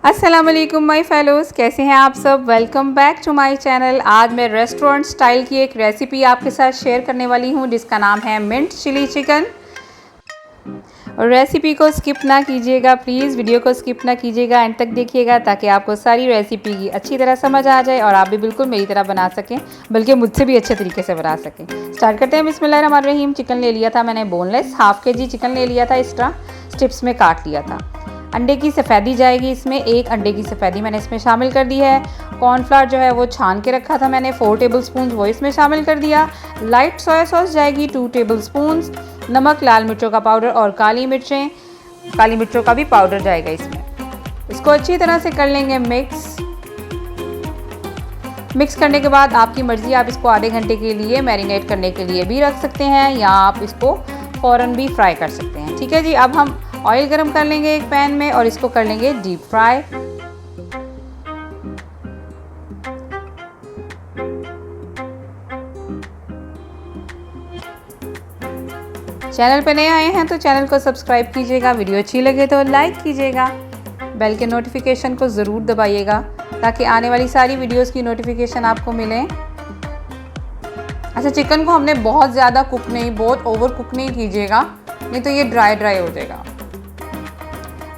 अस्सलाम वालेकुम my fellows, कैसे हैं आप सब। Welcome back to my channel. आज मैं रेस्टोरेंट स्टाइल की एक रेसिपी आपके साथ शेयर करने वाली हूं जिसका नाम है मिंट चिली चिकन। और रेसिपी को स्किप ना कीजिएगा प्लीज़, वीडियो को स्किप ना कीजिएगा, एंड तक देखिएगा ताकि आपको सारी रेसिपी की अच्छी तरह समझ आ जाए और आप भी बिल्कुल मेरी तरह बना सकें, बल्कि मुझसे भी अच्छे तरीके से बना सकें। स्टार्ट करते हैं। बिस्मिल्लाहिर्रहमानिर्रहीम। चिकन ले लिया था मैंने बोनलेस, हाफ़ kg चिकन ले लिया था, इस तरह स्ट्रिप्स में काट लिया था। अंडे की सफ़ेदी जाएगी इसमें, एक अंडे की सफ़ेदी मैंने इसमें शामिल कर दी है। कॉर्नफ्लावर जो है वो छान के रखा था मैंने 4 टेबलस्पून, वो इसमें शामिल कर दिया। लाइट सोया सॉस जाएगी 2 टेबलस्पून। नमक, लाल मिर्चों का पाउडर और काली मिर्चों का भी पाउडर जाएगा इसमें। इसको अच्छी तरह से कर लेंगे मिक्स करने के बाद आपकी मर्ज़ी, आप इसको आधे घंटे के लिए मैरिनेट करने के लिए भी रख सकते हैं या आप इसको फ़ौरन भी फ्राई कर सकते हैं। ठीक है जी। अब हम ऑयल गरम कर लेंगे एक पैन में और इसको कर लेंगे डीप फ्राई। चैनल पे नए आए हैं तो चैनल को सब्सक्राइब कीजिएगा, वीडियो अच्छी लगे तो लाइक कीजिएगा, बेल के नोटिफिकेशन को ज़रूर दबाइएगा ताकि आने वाली सारी वीडियोस की नोटिफिकेशन आपको मिले। अच्छा, चिकन को हमने बहुत ज़्यादा कुक नहीं, बहुत ओवर कुक नहीं कीजिएगा, नहीं तो ये ड्राई हो जाएगा।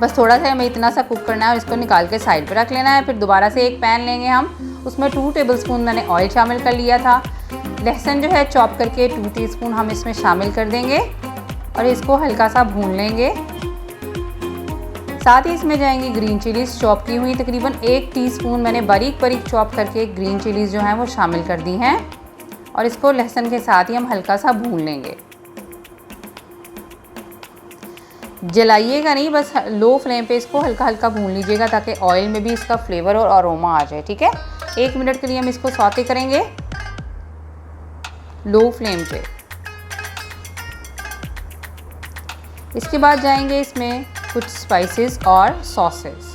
बस थोड़ा सा हमें इतना सा कुक करना है और इसको निकाल के साइड पे रख लेना है। फिर दोबारा से एक पैन लेंगे हम, उसमें 2 टेबलस्पून मैंने ऑयल शामिल कर लिया था। लहसुन जो है चॉप करके 2 टीस्पून हम इसमें शामिल कर देंगे और इसको हल्का सा भून लेंगे। साथ ही इसमें जाएंगी ग्रीन चिलीज़ चॉप की हुई, तकरीबन 1 टीस्पून मैंने बारीक चॉप करके ग्रीन चिलीज़ जो हैं वो शामिल कर दी हैं और इसको लहसुन के साथ ही हम हल्का सा भून लेंगे। जलाइएगा नहीं, बस लो फ्लेम पे इसको हल्का हल्का भून लीजिएगा ताकि ऑयल में भी इसका फ्लेवर और अरोमा आ जाए। ठीक है। 1 मिनट के लिए हम इसको सौते करेंगे लो फ्लेम पे। इसके बाद जाएंगे इसमें कुछ स्पाइसेस और सॉसेस।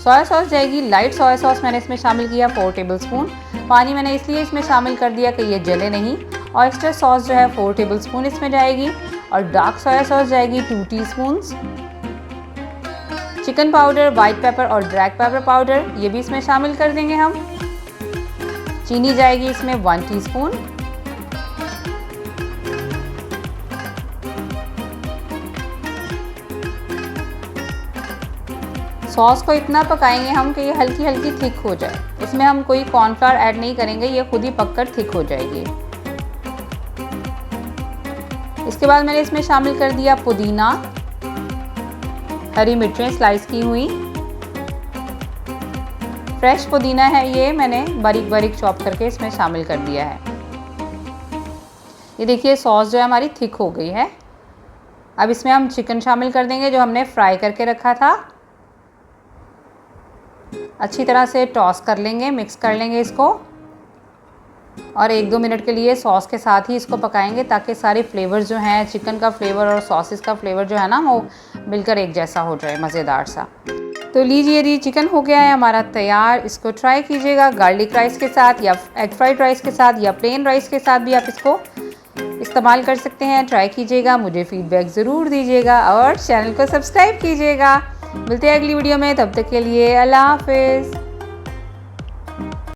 सोया सॉस जाएगी, लाइट सोया सॉस मैंने इसमें शामिल किया 4 टेबलस्पून। पानी मैंने इसलिए इसमें शामिल कर दिया कि ये जले नहीं। ऑयस्टर सॉस जो है 4 टेबलस्पून इसमें जाएगी और डार्क सोया सॉस जाएगी 2 teaspoon. Chicken powder, white paper और ब्लैक पेपर पाउडर ये भी इसमें शामिल कर देंगे हम। चीनी जाएगी इसमें 1 टीस्पून। सॉस को इतना पकाएंगे हम कि ये हल्की हल्की थिक हो जाए। इसमें हम कोई कॉर्नफ्लावर ऐड नहीं करेंगे, ये खुद ही पककर थिक हो जाएगी। इसके बाद मैंने इसमें शामिल कर दिया पुदीना, हरी मिर्चें स्लाइस की हुई, फ्रेश पुदीना है ये, मैंने बारीक चॉप करके इसमें शामिल कर दिया है। ये देखिए सॉस जो है हमारी थिक हो गई है। अब इसमें हम चिकन शामिल कर देंगे जो हमने फ्राई करके रखा था। अच्छी तरह से टॉस कर लेंगे, मिक्स कर लेंगे इसको और 1-2 मिनट के लिए सॉस के साथ ही इसको पकाएंगे ताकि सारे फ्लेवर्स जो हैं, चिकन का फ्लेवर और सॉसेस का फ्लेवर जो है ना वो मिलकर एक जैसा हो जाए, मज़ेदार सा। तो लीजिए जी, चिकन हो गया है हमारा तैयार। इसको ट्राई कीजिएगा गार्लिक राइस के साथ या एग फ्राइड राइस के साथ या प्लेन राइस के साथ भी आप इसको इस्तेमाल कर सकते हैं। ट्राई कीजिएगा, मुझे फीडबैक ज़रूर दीजिएगा और चैनल को सब्सक्राइब कीजिएगा। मिलते हैं अगली वीडियो में, तब तक के लिए अल्लाह हाफ़िज़।